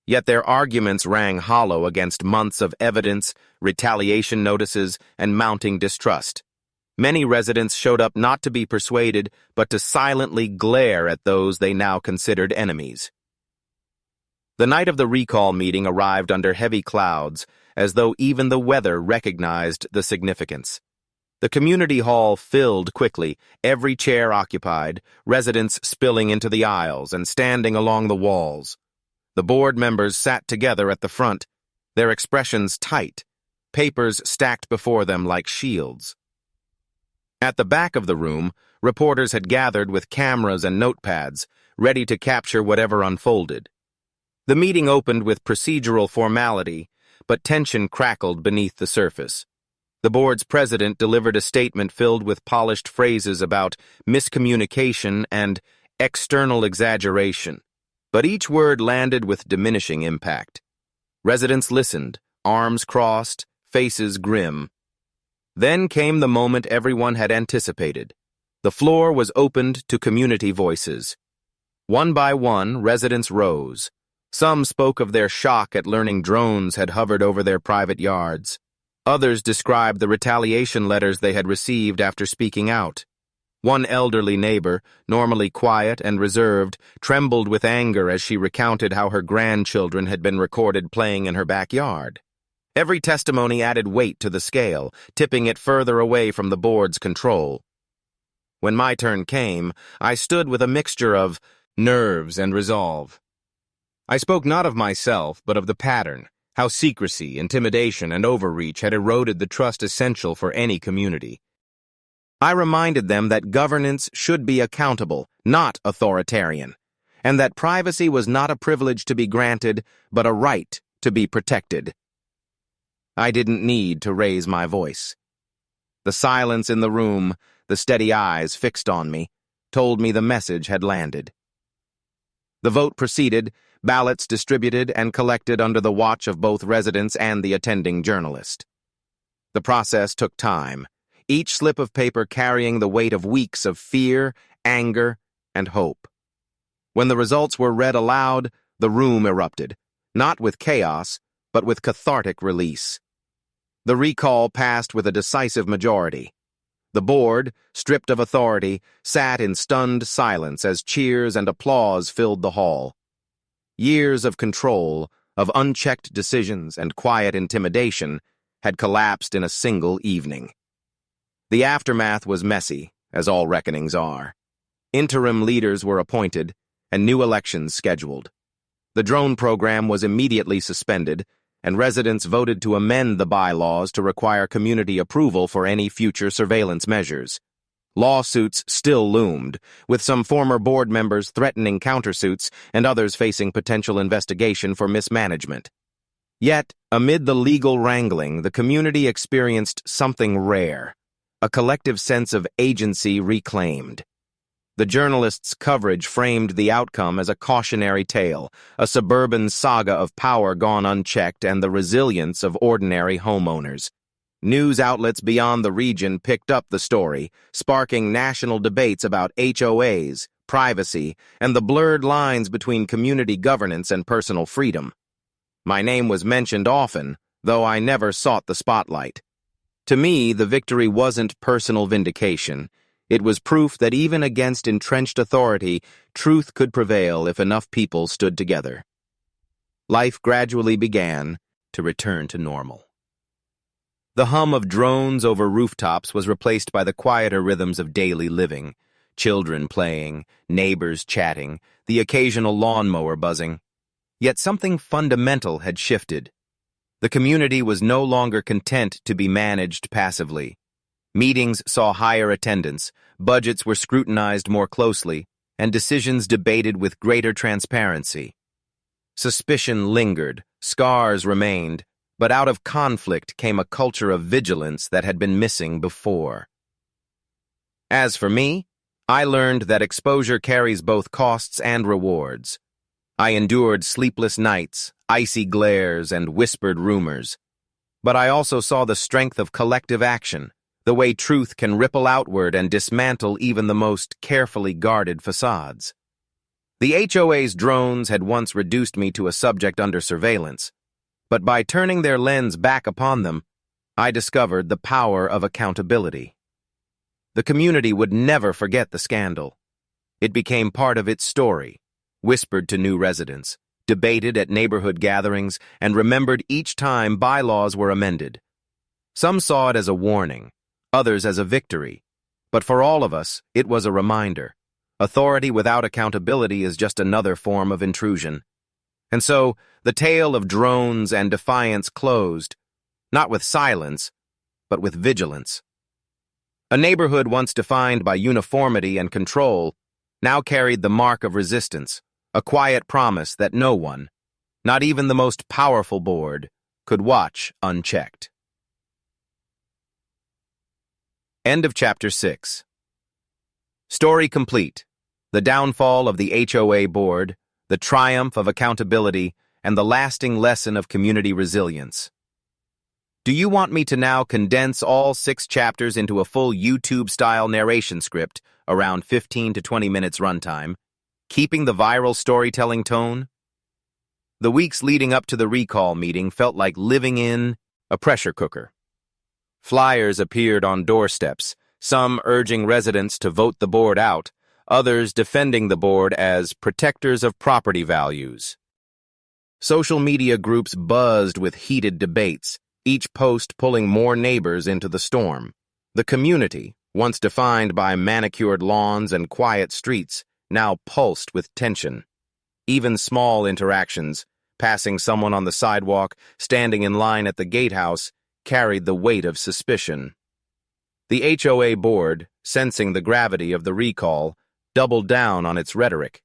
Yet their arguments rang hollow against months of evidence, retaliation notices, and mounting distrust. Many residents showed up not to be persuaded, but to silently glare at those they now considered enemies. The night of the recall meeting arrived under heavy clouds, as though even the weather recognized the significance. The community hall filled quickly, every chair occupied, residents spilling into the aisles and standing along the walls. The board members sat together at the front, their expressions tight, papers stacked before them like shields. At the back of the room, reporters had gathered with cameras and notepads, ready to capture whatever unfolded. The meeting opened with procedural formality, but tension crackled beneath the surface. The board's president delivered a statement filled with polished phrases about miscommunication and external exaggeration, but each word landed with diminishing impact. Residents listened, arms crossed, faces grim. Then came the moment everyone had anticipated. The floor was opened to community voices. One by one, residents rose. Some spoke of their shock at learning drones had hovered over their private yards. Others described the retaliation letters they had received after speaking out. One elderly neighbor, normally quiet and reserved, trembled with anger as she recounted how her grandchildren had been recorded playing in her backyard. Every testimony added weight to the scale, tipping it further away from the board's control. When my turn came, I stood with a mixture of nerves and resolve. I spoke not of myself, but of the pattern, how secrecy, intimidation, and overreach had eroded the trust essential for any community. I reminded them that governance should be accountable, not authoritarian, and that privacy was not a privilege to be granted, but a right to be protected. I didn't need to raise my voice. The silence in the room, the steady eyes fixed on me, told me the message had landed. The vote proceeded, ballots distributed and collected under the watch of both residents and the attending journalist. The process took time, each slip of paper carrying the weight of weeks of fear, anger, and hope. When the results were read aloud, the room erupted, not with chaos, but with cathartic release. The recall passed with a decisive majority. The board, stripped of authority, sat in stunned silence as cheers and applause filled the hall. Years of control, of unchecked decisions and quiet intimidation had collapsed in a single evening. The aftermath was messy, as all reckonings are. Interim leaders were appointed, and new elections scheduled. The drone program was immediately suspended, and residents voted to amend the bylaws to require community approval for any future surveillance measures. Lawsuits still loomed, with some former board members threatening countersuits and others facing potential investigation for mismanagement. Yet, amid the legal wrangling, the community experienced something rare, a collective sense of agency reclaimed. The journalists' coverage framed the outcome as a cautionary tale, a suburban saga of power gone unchecked and the resilience of ordinary homeowners. News outlets beyond the region picked up the story, sparking national debates about HOAs, privacy, and the blurred lines between community governance and personal freedom. My name was mentioned often, though I never sought the spotlight. To me, the victory wasn't personal vindication. It was proof that even against entrenched authority, truth could prevail if enough people stood together. Life gradually began to return to normal. The hum of drones over rooftops was replaced by the quieter rhythms of daily living, children playing, neighbors chatting, the occasional lawnmower buzzing. Yet something fundamental had shifted. The community was no longer content to be managed passively. Meetings saw higher attendance, budgets were scrutinized more closely, and decisions debated with greater transparency. Suspicion lingered, scars remained, but out of conflict came a culture of vigilance that had been missing before. As for me, I learned that exposure carries both costs and rewards. I endured sleepless nights, icy glares, and whispered rumors. But I also saw the strength of collective action, the way truth can ripple outward and dismantle even the most carefully guarded facades. The HOA's drones had once reduced me to a subject under surveillance, but by turning their lens back upon them, I discovered the power of accountability. The community would never forget the scandal. It became part of its story, whispered to new residents, debated at neighborhood gatherings, and remembered each time bylaws were amended. Some saw it as a warning, others as a victory, but for all of us, it was a reminder. Authority without accountability is just another form of intrusion. And so, the tale of drones and defiance closed, not with silence, but with vigilance. A neighborhood once defined by uniformity and control now carried the mark of resistance, a quiet promise that no one, not even the most powerful board, could watch unchecked. End of Chapter 6. Story complete. The downfall of the HOA board, the triumph of accountability, and the lasting lesson of community resilience. Do you want me to now condense all 6 chapters into a full YouTube-style narration script, around 15 to 20 minutes runtime, keeping the viral storytelling tone? The weeks leading up to the recall meeting felt like living in a pressure cooker. Flyers appeared on doorsteps, some urging residents to vote the board out, others defending the board as protectors of property values. Social media groups buzzed with heated debates, each post pulling more neighbors into the storm. The community, once defined by manicured lawns and quiet streets, now pulsed with tension. Even small interactions, passing someone on the sidewalk, standing in line at the gatehouse, carried the weight of suspicion. The HOA board, sensing the gravity of the recall, doubled down on its rhetoric.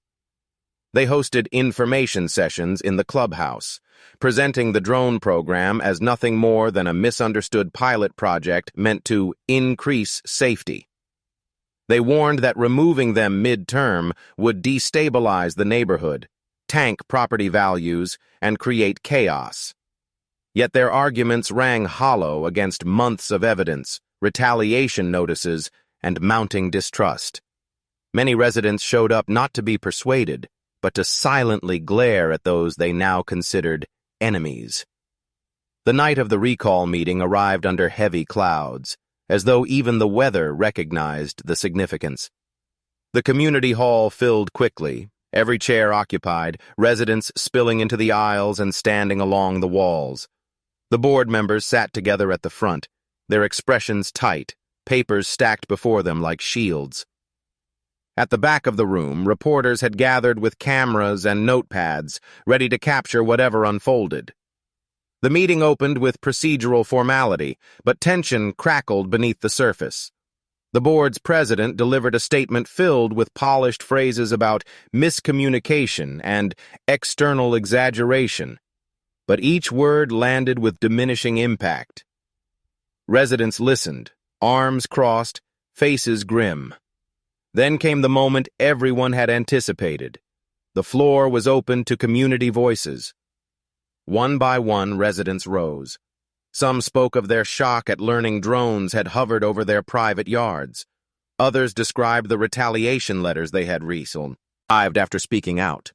They hosted information sessions in the clubhouse, presenting the drone program as nothing more than a misunderstood pilot project meant to increase safety. They warned that removing them mid-term would destabilize the neighborhood, tank property values, and create chaos. Yet their arguments rang hollow against months of evidence, retaliation notices, and mounting distrust. Many residents showed up not to be persuaded, but to silently glare at those they now considered enemies. The night of the recall meeting arrived under heavy clouds, as though even the weather recognized the significance. The community hall filled quickly, every chair occupied, residents spilling into the aisles and standing along the walls. The board members sat together at the front, their expressions tight, papers stacked before them like shields. At the back of the room, reporters had gathered with cameras and notepads, ready to capture whatever unfolded. The meeting opened with procedural formality, but tension crackled beneath the surface. The board's president delivered a statement filled with polished phrases about miscommunication and external exaggeration, but each word landed with diminishing impact. Residents listened, arms crossed, faces grim. Then came the moment everyone had anticipated. The floor was open to community voices. One by one, residents rose. Some spoke of their shock at learning drones had hovered over their private yards. Others described the retaliation letters they had received after speaking out.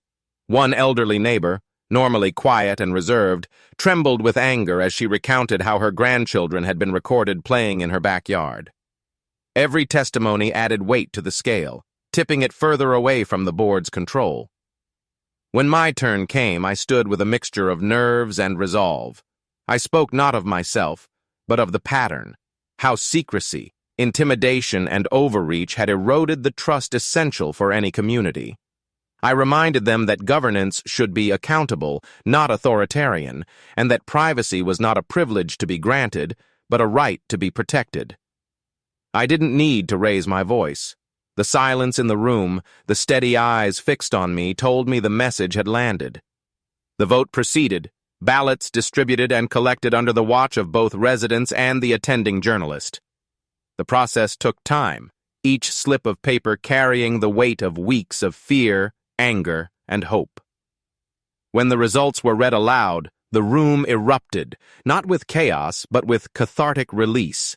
One elderly neighbor, normally quiet and reserved, trembled with anger as she recounted how her grandchildren had been recorded playing in her backyard. Every testimony added weight to the scale, tipping it further away from the board's control. When my turn came, I stood with a mixture of nerves and resolve. I spoke not of myself, but of the pattern, how secrecy, intimidation, and overreach had eroded the trust essential for any community. I reminded them that governance should be accountable, not authoritarian, and that privacy was not a privilege to be granted, but a right to be protected. I didn't need to raise my voice. The silence in the room, the steady eyes fixed on me, told me the message had landed. The vote proceeded, ballots distributed and collected under the watch of both residents and the attending journalist. The process took time, each slip of paper carrying the weight of weeks of fear, anger, and hope. When the results were read aloud, the room erupted, not with chaos, but with cathartic release.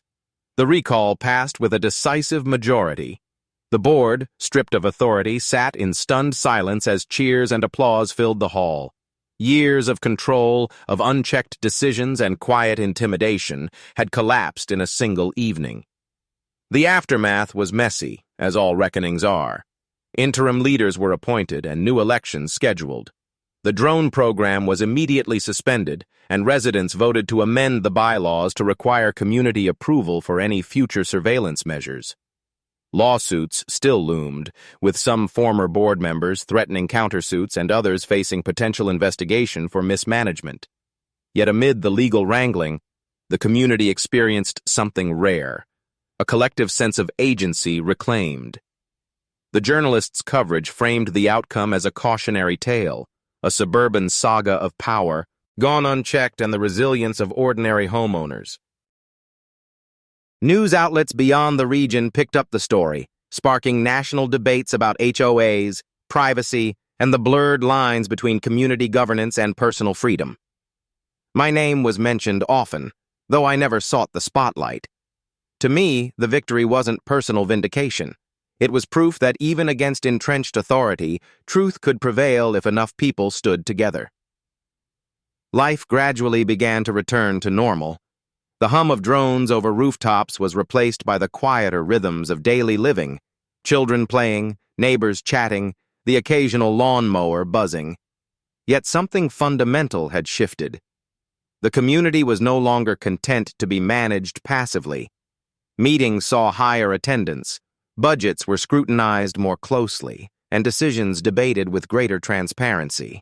The recall passed with a decisive majority. The board, stripped of authority, sat in stunned silence as cheers and applause filled the hall. Years of control, of unchecked decisions and quiet intimidation had collapsed in a single evening. The aftermath was messy, as all reckonings are. Interim leaders were appointed and new elections scheduled. The drone program was immediately suspended, and residents voted to amend the bylaws to require community approval for any future surveillance measures. Lawsuits still loomed, with some former board members threatening countersuits and others facing potential investigation for mismanagement. Yet amid the legal wrangling, the community experienced something rare, a collective sense of agency reclaimed. The journalists' coverage framed the outcome as a cautionary tale, a suburban saga of power, gone unchecked, and the resilience of ordinary homeowners. News outlets beyond the region picked up the story, sparking national debates about HOAs, privacy, and the blurred lines between community governance and personal freedom. My name was mentioned often, though I never sought the spotlight. To me, the victory wasn't personal vindication. It was proof that even against entrenched authority, truth could prevail if enough people stood together. Life gradually began to return to normal. The hum of drones over rooftops was replaced by the quieter rhythms of daily living, children playing, neighbors chatting, the occasional lawnmower buzzing. Yet something fundamental had shifted. The community was no longer content to be managed passively. Meetings saw higher attendance, budgets were scrutinized more closely, and decisions debated with greater transparency.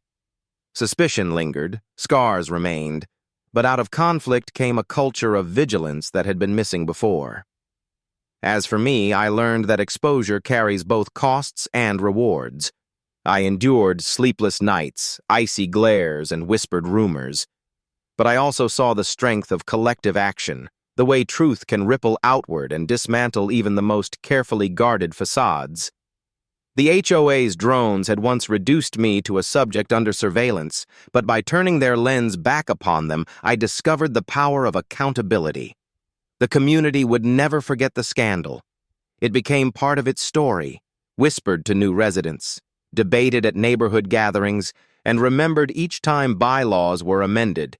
Suspicion lingered, scars remained, but out of conflict came a culture of vigilance that had been missing before. As for me, I learned that exposure carries both costs and rewards. I endured sleepless nights, icy glares, and whispered rumors. But I also saw the strength of collective action, the way truth can ripple outward and dismantle even the most carefully guarded facades. The HOA's drones had once reduced me to a subject under surveillance, but by turning their lens back upon them, I discovered the power of accountability. The community would never forget the scandal. It became part of its story, whispered to new residents, debated at neighborhood gatherings, and remembered each time bylaws were amended.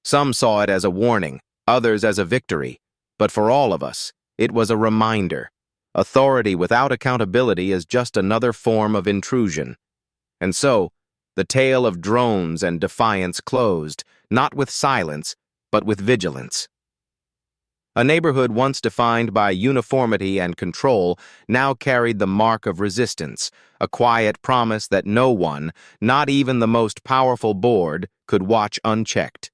Some saw it as a warning, others as a victory, but for all of us, it was a reminder. Authority without accountability is just another form of intrusion. And so, the tale of drones and defiance closed, not with silence, but with vigilance. A neighborhood once defined by uniformity and control now carried the mark of resistance, a quiet promise that no one, not even the most powerful board, could watch unchecked.